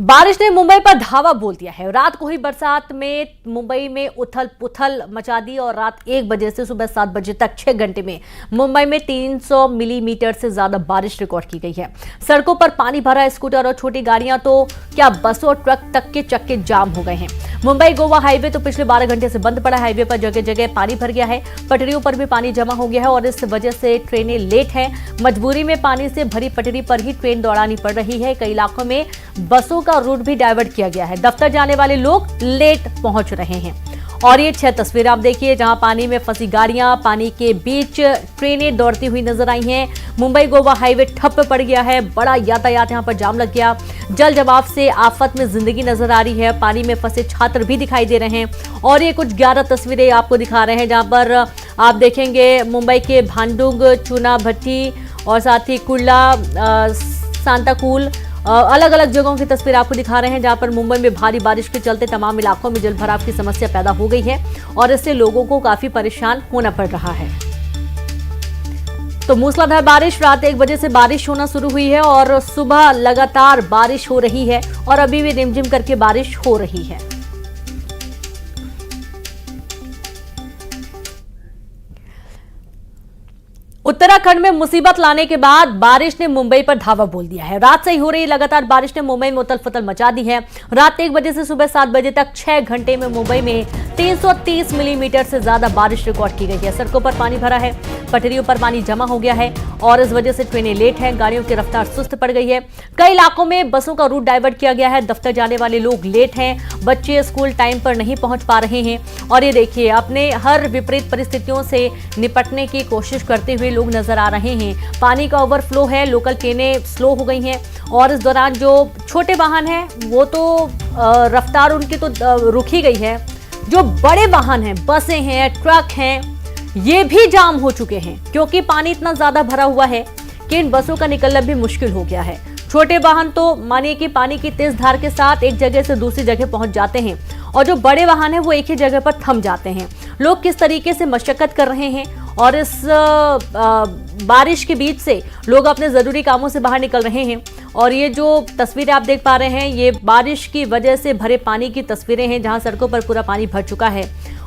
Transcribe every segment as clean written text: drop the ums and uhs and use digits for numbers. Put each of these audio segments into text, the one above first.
बारिश ने मुंबई पर धावा बोल दिया है। रात को ही बरसात में मुंबई में उथल पुथल मचा दी और रात 1 बजे से सुबह 7 बजे तक 6 घंटे में मुंबई में 300 मिलीमीटर से ज्यादा बारिश रिकॉर्ड की गई है। सड़कों पर पानी भरा, स्कूटर और छोटी गाड़ियां तो क्या बसों और ट्रक तक के चक्के जाम हो गए हैं। मुंबई गोवा हाईवे तो पिछले 12 घंटे से बंद पड़ा। हाईवे पर जगह जगह पानी भर गया है, पटरियों पर भी पानी जमा हो गया है और इस वजह से ट्रेनें लेट हैं। मजबूरी में पानी से भरी पटरी पर ही ट्रेन दौड़ानी पड़ रही है। कई इलाकों में बसों का रूट भी डाइवर्ट किया गया है। दफ्तर जाने वाले लोग लेट पहुंच रहे हैं। और ये 6 तस्वीरें आप देखिए जहां पानी में फंसी गाड़ियां, पानी के बीच ट्रेनें दौड़ती हुई नजर आई हैं। मुंबई गोवा हाईवे ठप पड़ गया है, बड़ा यातायात यहां पर जाम लग गया। जल जवाब से आफत में जिंदगी नजर आ रही है। पानी में फंसे छात्र भी दिखाई दे रहे हैं। और ये कुछ 11 तस्वीरें आपको दिखा रहे हैं जहां पर आप देखेंगे मुंबई के भांडुंग, चूना भट्टी और साथ ही कुर्ला, सांताकूल, अलग अलग जगहों की तस्वीर आपको दिखा रहे हैं जहां पर मुंबई में भारी बारिश के चलते तमाम इलाकों में जलभराव की समस्या पैदा हो गई है और इससे लोगों को काफी परेशान होना पड़ रहा है। तो मूसलाधार बारिश, रात 1 बजे से बारिश होना शुरू हुई है और सुबह लगातार बारिश हो रही है और अभी भी रिमझिम करके बारिश हो रही है। उत्तराखंड में मुसीबत लाने के बाद बारिश ने मुंबई पर धावा बोल दिया है। रात से ही हो रही लगातार बारिश ने मुंबई में उथल पुथल मचा दी है। रात 1 बजे से सुबह 7 बजे तक 6 घंटे में मुंबई में 330 मिलीमीटर से ज्यादा बारिश रिकॉर्ड की गई है। सड़कों पर पानी भरा है, पटरियों पर पानी जमा हो गया है और इस वजह से ट्रेनें लेट हैं। गाड़ियों की रफ्तार सुस्त पड़ गई है। कई इलाकों में बसों का रूट डाइवर्ट किया गया है। दफ्तर जाने वाले लोग लेट हैं। बच्चे स्कूल टाइम पर नहीं पहुंच पा रहे हैं। और ये देखिए, अपने हर विपरीत परिस्थितियों से निपटने की कोशिश करते हुए लोग नजर आ रहे हैं। पानी का ओवरफ्लो है, लोकल ट्रेनें स्लो हो गई हैं और इस दौरान जो छोटे वाहन हैं वो तो रफ्तार उनकी तो रुक ही गई है। जो बड़े वाहन हैं, बसें हैं, ट्रक हैं, ये भी जाम हो चुके हैं क्योंकि पानी इतना ज्यादा भरा हुआ है कि इन बसों का निकलना भी मुश्किल हो गया है। छोटे वाहन तो मानिए कि पानी की तेज धार के साथ एक जगह से दूसरी जगह पहुंच जाते हैं और जो बड़े वाहन हैं वो एक ही जगह पर थम जाते हैं। लोग किस तरीके से मशक्कत कर रहे हैं और इस बारिश के बीच से लोग अपने जरूरी कामों से बाहर निकल रहे हैं। और ये जो तस्वीरें आप देख पा रहे हैं ये बारिश की वजह से भरे पानी की तस्वीरें हैं जहां सड़कों पर पूरा पानी भर चुका है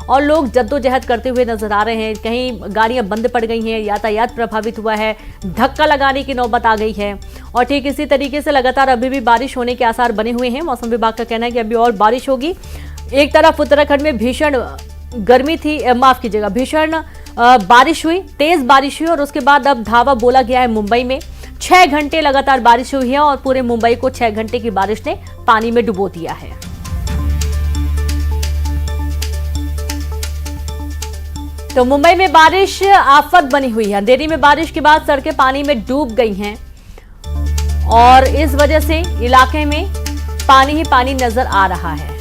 और लोग जद्दोजहद करते हुए नजर आ रहे हैं। कहीं गाड़ियां बंद पड़ गई हैं, यातायात प्रभावित हुआ है, धक्का लगाने की नौबत आ गई है। और ठीक इसी तरीके से लगातार अभी भी बारिश होने के आसार बने हुए हैं। मौसम विभाग का कहना है कि अभी और बारिश होगी। एक तरफ उत्तराखंड में भीषण गर्मी थी, माफ कीजिएगा, भीषण बारिश हुई, तेज बारिश हुई और उसके बाद अब धावा बोला गया है मुंबई में। 6 घंटे लगातार बारिश हुई है और पूरे मुंबई को 6 घंटे की बारिश ने पानी में डुबो दिया है। तो मुंबई में बारिश आफत बनी हुई है। अंधेरी में बारिश के बाद सड़कें पानी में डूब गई हैं और इस वजह से इलाके में पानी ही पानी नजर आ रहा है।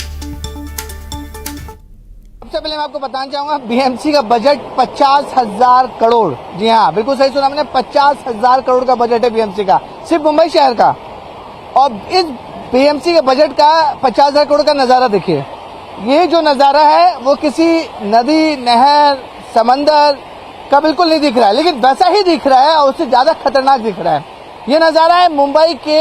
सबसे पहले मैं आपको बताना चाहूंगा, बीएमसी का बजट 50,000 करोड़। जी हाँ, बिल्कुल सही सुना मैंने, 50,000 करोड़ का बजट है बीएमसी का, सिर्फ मुंबई शहर का। और इस बीएमसी के बजट का 50,000 करोड़ का नजारा देखिए। ये जो नजारा है वो किसी नदी, नहर, समंदर का बिल्कुल नहीं दिख रहा है, लेकिन वैसा ही दिख रहा है और उससे ज्यादा खतरनाक दिख रहा है। ये नजारा है मुंबई के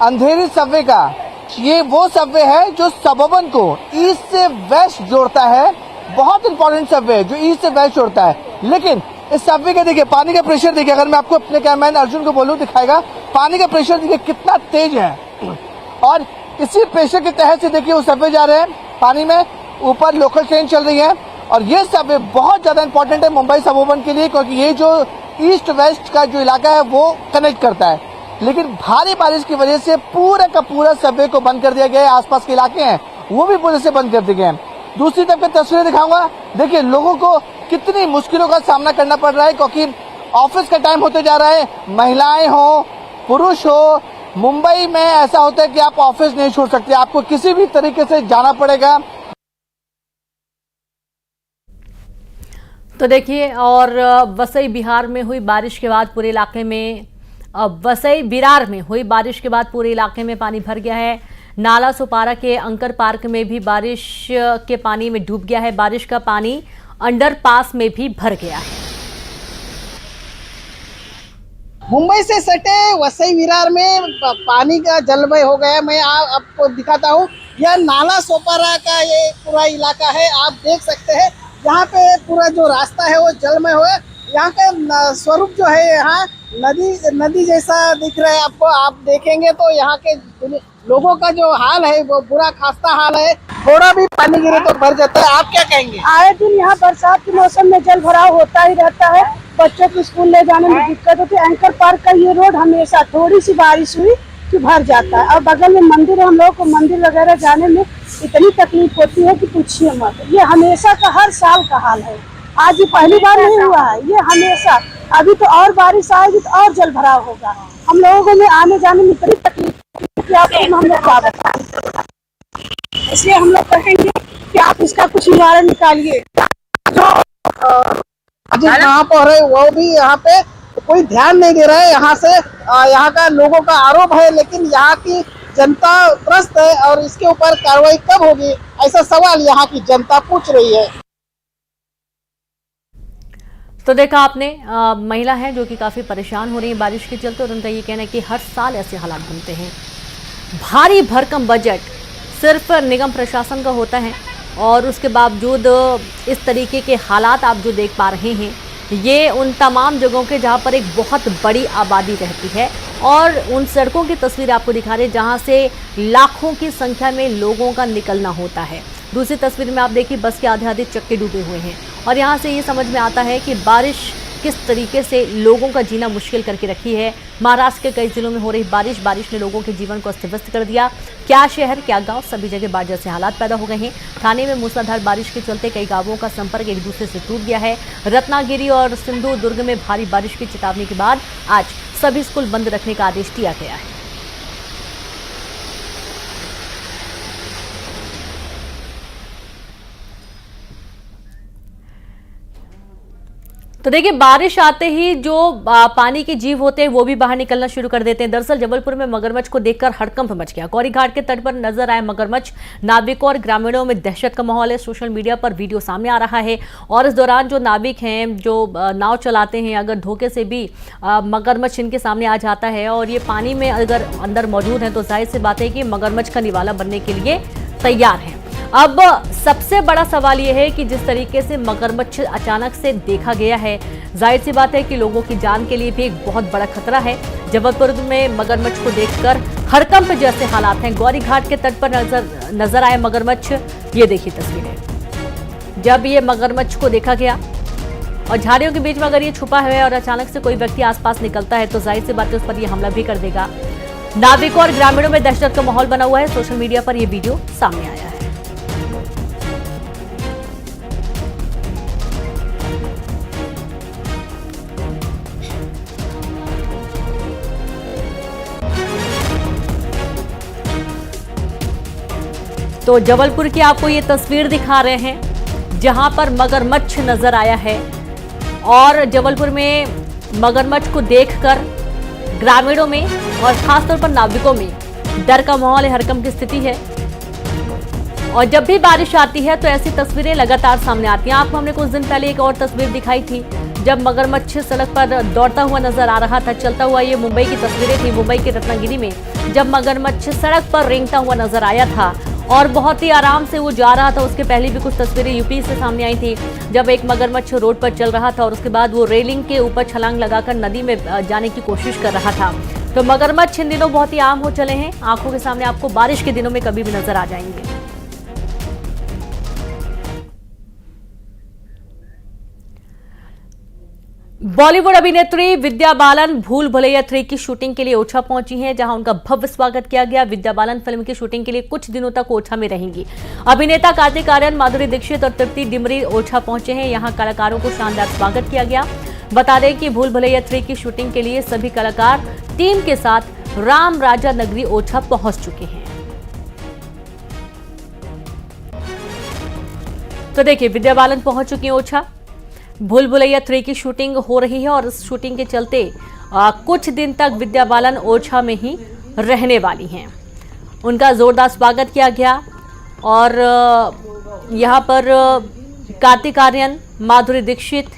अंधेरी सबवे का। ये वो सबवे है जो सबर्बन को ईस्ट से वेस्ट जोड़ता है। बहुत इंपॉर्टेंट सबवे है जो ईस्ट से वेस्ट जोड़ता है। लेकिन इस सबवे का देखिए पानी का प्रेशर देखिए, अगर मैं आपको अपने कैमरामैन अर्जुन को बोलूं दिखाएगा, पानी का प्रेशर देखिए कितना तेज है। और इसी प्रेशर के तहत से देखिए वो सबवे जा रहे हैं पानी में, ऊपर लोकल ट्रेन चल रही है। और ये सबवे बहुत ज्यादा इंपॉर्टेंट है मुंबई सबर्बन के लिए क्योंकि ये जो ईस्ट वेस्ट का जो इलाका है वो कनेक्ट करता है। लेकिन भारी बारिश की वजह से पूरा का पूरा सबवे को बंद कर दिया गया है। आसपास के इलाके हैं वो भी पुलिस से बंद कर दिए गए हैं। दूसरी तरफ की तस्वीरें दिखाऊंगा, देखिए लोगों को कितनी मुश्किलों का सामना करना पड़ रहा है क्योंकि ऑफिस का टाइम होते जा रहा है। महिलाएं हो, पुरुष हो, मुंबई में ऐसा होता है कि आप ऑफिस नहीं छोड़ सकते, आपको किसी भी तरीके से जाना पड़ेगा। तो देखिए, और वसई बिहार में हुई बारिश के बाद पूरे इलाके में, वसई बिरार में हुई बारिश के बाद पूरे इलाके में पानी भर गया है। नाला सोपारा के अंकर पार्क में भी बारिश के पानी में डूब गया है। बारिश का पानी अंडरपास में भी भर गया है। मुंबई से सटे वसई विरार में पानी का जलमय हो गया। मैं आपको दिखाता हूँ, यह नाला सोपारा का ये पूरा इलाका है। आप देख सकते हैं यहाँ पे पूरा जो रास्ता है वो जलमय हुआ है। यहाँ का स्वरूप जो है, यहाँ नदी जैसा दिख रहा है आपको। आप देखेंगे तो यहाँ के लोगों का जो हाल है वो बुरा खास्ता हाल है। थोड़ा भी पानी गिरे तो भर जाता है। आप क्या कहेंगे? आए दिन यहाँ बरसात के मौसम में जल भराव होता ही रहता है। बच्चों को स्कूल ले जाने में दिक्कत होती है। एंकर पार्क का ये रोड हमेशा थोड़ी सी बारिश हुई कि भर जाता है। और बगल में मंदिर है, हम लोग को मंदिर वगैरह जाने में इतनी तकलीफ होती है कि पूछिए मत। ये हमेशा का हर साल का हाल है, आज ये पहली बार नहीं हुआ है, ये हमेशा। अभी तो और बारिश आएगी तो और जल भराव होगा। हम लोगों को में आने जाने में इतनी तकलीफ कि आपको हम लोग क्या बताएं। इसलिए हम लोग कहेंगे कि आप इसका कुछ निवारण निकालिए। जो यहाँ पर है वो भी यहाँ पे कोई ध्यान नहीं दे रहा है। यहाँ से यहाँ का लोगों का आरोप है, लेकिन यहाँ की जनता त्रस्त है और इसके ऊपर कार्रवाई कब होगी, ऐसा सवाल यहाँ की जनता पूछ रही है। तो देखा आपने, महिला है जो कि काफी परेशान हो रही है बारिश के चलते, और उनका ये कहना है कि हर साल ऐसे हालात बनते हैं। भारी भरकम बजट सिर्फ निगम प्रशासन का होता है, और उसके बावजूद इस तरीके के हालात आप जो देख पा रहे हैं, ये उन तमाम जगहों के जहां पर एक बहुत बड़ी आबादी रहती है, और उन सड़कों की तस्वीर आपको दिखा रहे हैं जहां से लाखों की संख्या में लोगों का निकलना होता है। दूसरी तस्वीर में आप देखिए, बस के आधे आधे चक्के डूबे हुए हैं, और यहाँ से ये समझ में आता है कि बारिश किस तरीके से लोगों का जीना मुश्किल करके रखी है। महाराष्ट्र के कई जिलों में हो रही बारिश ने लोगों के जीवन को अस्त व्यस्त कर दिया। क्या शहर क्या गांव, सभी जगह बाढ़ जैसे हालात पैदा हो गए हैं। थाने में मूसलाधार बारिश के चलते कई गांवों का संपर्क एक दूसरे से टूट गया है। रत्नागिरी और सिंधु दुर्ग में भारी बारिश की चेतावनी के बाद आज सभी स्कूल बंद रखने का आदेश दिया गया है। तो देखिए, बारिश आते ही जो पानी के जीव होते हैं वो भी बाहर निकलना शुरू कर देते हैं। दरअसल जबलपुर में मगरमच्छ को देखकर हड़कंप मच गया। गौरी घाट के तट पर नजर आए मगरमच्छ, नाविकों और ग्रामीणों में दहशत का माहौल है। सोशल मीडिया पर वीडियो सामने आ रहा है, और इस दौरान जो नाविक हैं, जो नाव चलाते हैं, अगर धोखे से भी मगरमच्छ इनके सामने आ जाता है और ये पानी में अगर अंदर मौजूद है, तो जाहिर सी बात है कि मगरमच्छ का निवाला बनने के लिए तैयार है। अब सबसे बड़ा सवाल यह है कि जिस तरीके से मगरमच्छ अचानक से देखा गया है, जाहिर सी बात है कि लोगों की जान के लिए भी एक बहुत बड़ा खतरा है। जबलपुर में मगरमच्छ को देखकर हड़कंप जैसे हालात हैं। गौरी घाट के तट पर नजर आए मगरमच्छ, ये देखिए तस्वीरें। जब ये मगरमच्छ को देखा गया और झाड़ियों के बीच में अगर ये छुपा है और अचानक से कोई व्यक्ति आसपास निकलता है, तो जाहिर सी बात है उस पर ये हमला भी कर देगा। नाविकों और ग्रामीणों में दहशत का माहौल बना हुआ है। सोशल मीडिया पर यह वीडियो सामने आया है। तो जबलपुर की आपको ये तस्वीर दिखा रहे हैं जहां पर मगरमच्छ नजर आया है, और जबलपुर में मगरमच्छ को देखकर ग्रामीणों में और खासतौर पर नाविकों में डर का माहौल है, हड़कंप की स्थिति है। और जब भी बारिश आती है तो ऐसी तस्वीरें लगातार सामने आती हैं। आपको हमने कुछ दिन पहले एक और तस्वीर दिखाई थी, जब मगरमच्छ सड़क पर दौड़ता हुआ नजर आ रहा था, चलता हुआ। ये मुंबई की तस्वीरें थी, मुंबई के रत्नागिरी में जब मगरमच्छ सड़क पर रेंगता हुआ नजर आया था और बहुत ही आराम से वो जा रहा था। उसके पहले भी कुछ तस्वीरें यूपी से सामने आई थी, जब एक मगरमच्छ रोड पर चल रहा था और उसके बाद वो रेलिंग के ऊपर छलांग लगाकर नदी में जाने की कोशिश कर रहा था। तो मगरमच्छ इन दिनों बहुत ही आम हो चले हैं, आंखों के सामने आपको बारिश के दिनों में कभी भी नजर आ जाएंगे। बॉलीवुड अभिनेत्री विद्या बालन भूल भुलैया 3 की शूटिंग के लिए ओछा पहुंची हैं, जहां उनका भव्य स्वागत किया गया। विद्या बालन फिल्म की शूटिंग के लिए कुछ दिनों तक ओछा में रहेंगी। अभिनेता कार्तिक आर्यन, माधुरी दीक्षित और तृप्ति डिमरी ओछा पहुंचे हैं। यहां कलाकारों को शानदार स्वागत किया गया। बता दें कि भूल भुलैया 3 की शूटिंग के लिए सभी कलाकार टीम के साथ राम राजा नगरी ओछा पहुंच चुके हैं। तो देखिए, विद्या बालन पहुंच चुकी हैं ओछा। भूल भुलैया 3 की शूटिंग हो रही है, और इस शूटिंग के चलते कुछ दिन तक विद्या बालन ओछा में ही रहने वाली हैं। उनका जोरदार स्वागत किया गया, और यहाँ पर कार्तिक आर्यन, माधुरी दीक्षित,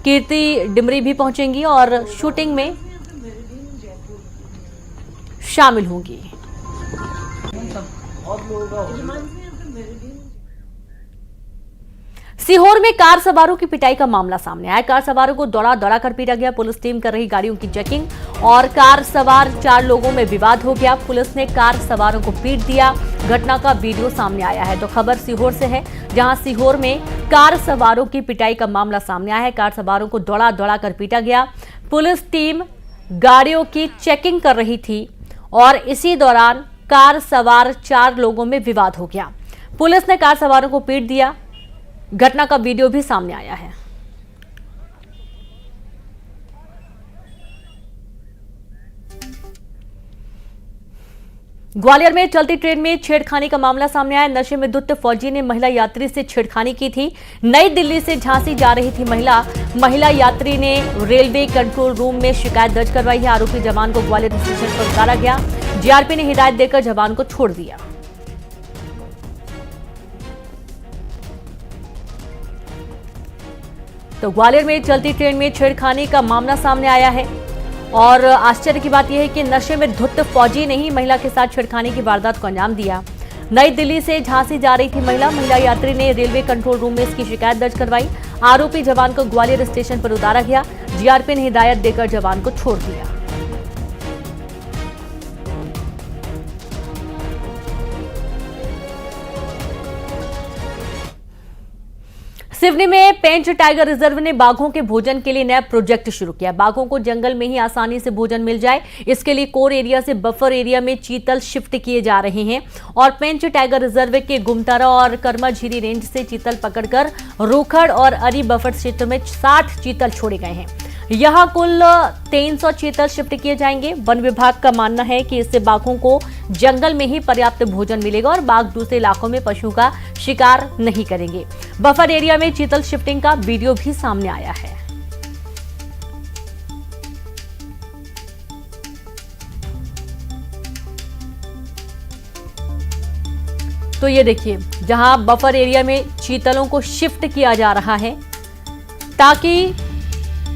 कीर्ति डिमरी भी पहुंचेंगी और शूटिंग में शामिल होंगी। सीहोर में कार सवारों की पिटाई का मामला सामने आया। कार सवारों को दौड़ा दौड़ा कर पीटा गया। पुलिस टीम कर रही गाड़ियों की चेकिंग और कार सवार 4 लोगों में विवाद हो गया। पुलिस ने कार सवारों को पीट दिया। घटना का वीडियो सामने आया है। तो खबर सीहोर से है, जहां सीहोर में कार सवारों की पिटाई का मामला सामने आया है। कार सवारों को दौड़ा दौड़ा कर पीटा गया। पुलिस टीम गाड़ियों की चेकिंग कर रही थी और इसी दौरान कार सवार 4 लोगों में विवाद हो गया। पुलिस ने कार सवारों को पीट दिया। घटना का वीडियो भी सामने आया है। ग्वालियर में चलती ट्रेन में छेड़खानी का मामला सामने आया। नशे में धुत फौजी ने महिला यात्री से छेड़खानी की थी। नई दिल्ली से झांसी जा रही थी महिला यात्री ने रेलवे कंट्रोल रूम में शिकायत दर्ज करवाई है। आरोपी जवान को ग्वालियर स्टेशन पर उतारा गया। जीआरपी ने हिदायत देकर जवान को छोड़ दिया। तो ग्वालियर में चलती ट्रेन में छेड़खानी का मामला सामने आया है और आश्चर्य की बात यह है कि नशे में धुत फौजी ने ही महिला के साथ छेड़खानी की वारदात को अंजाम दिया। नई दिल्ली से झांसी जा रही थी महिला यात्री ने रेलवे कंट्रोल रूम में इसकी शिकायत दर्ज करवाई। आरोपी जवान को ग्वालियर स्टेशन पर उतारा गया। जीआरपी ने हिदायत देकर जवान को छोड़ दिया। सिवनी में पेंच टाइगर रिजर्व ने बाघों के भोजन के लिए नया प्रोजेक्ट शुरू किया। बाघों को जंगल में ही आसानी से भोजन मिल जाए, इसके लिए कोर एरिया से बफर एरिया में चीतल शिफ्ट किए जा रहे हैं और पेंच टाइगर रिजर्व के गुमतारा और कर्माझीरी रेंज से चीतल पकड़कर रूखड़ और अरी बफर क्षेत्र में 60 चीतल छोड़े गए हैं। यहां कुल 300 चीतल शिफ्ट किए जाएंगे। वन विभाग का मानना है कि इससे बाघों को जंगल में ही पर्याप्त भोजन मिलेगा और बाघ दूसरे इलाकों में पशुओं का शिकार नहीं करेंगे। बफर एरिया में चीतल शिफ्टिंग का वीडियो भी सामने आया है। तो ये देखिए, जहां बफर एरिया में चीतलों को शिफ्ट किया जा रहा है ताकि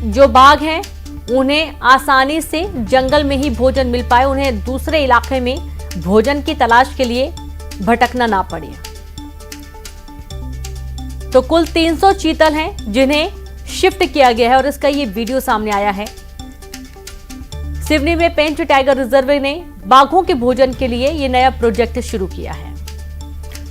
जो बाघ हैं उन्हें आसानी से जंगल में ही भोजन मिल पाए, उन्हें दूसरे इलाके में भोजन की तलाश के लिए भटकना ना पड़े। तो कुल 300 चीतल हैं जिन्हें शिफ्ट किया गया है और इसका ये वीडियो सामने आया है। सिवनी में पेंच टाइगर रिजर्व ने बाघों के भोजन के लिए ये नया प्रोजेक्ट शुरू किया है।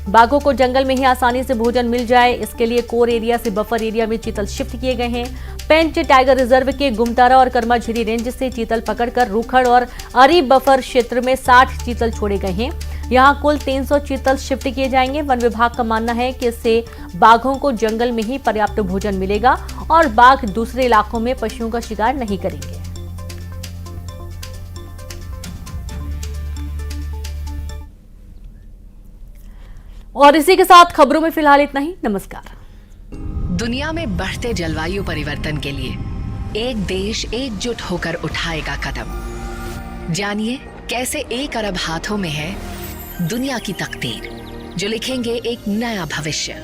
बाघों को जंगल में ही आसानी से भोजन मिल जाए, इसके लिए कोर एरिया से बफर एरिया में चीतल शिफ्ट किए गए हैं। पेंच टाइगर रिजर्व के गुमतारा और कर्माझीरी रेंज से चीतल पकड़कर रूखड़ और अरी बफर क्षेत्र में 60 चीतल छोड़े गए हैं। यहां कुल 300 चीतल शिफ्ट किए जाएंगे। वन विभाग का मानना है कि इससे बाघों को जंगल में ही पर्याप्त भोजन मिलेगा और बाघ दूसरे इलाकों में पशुओं का शिकार नहीं करेंगे। और इसी के साथ खबरों में फिलहाल इतना ही। नमस्कार। दुनिया में बढ़ते जलवायु परिवर्तन के लिए एक देश एकजुट होकर उठाएगा कदम। जानिए कैसे 1 अरब हाथों में है दुनिया की तकदीर, जो लिखेंगे एक नया भविष्य।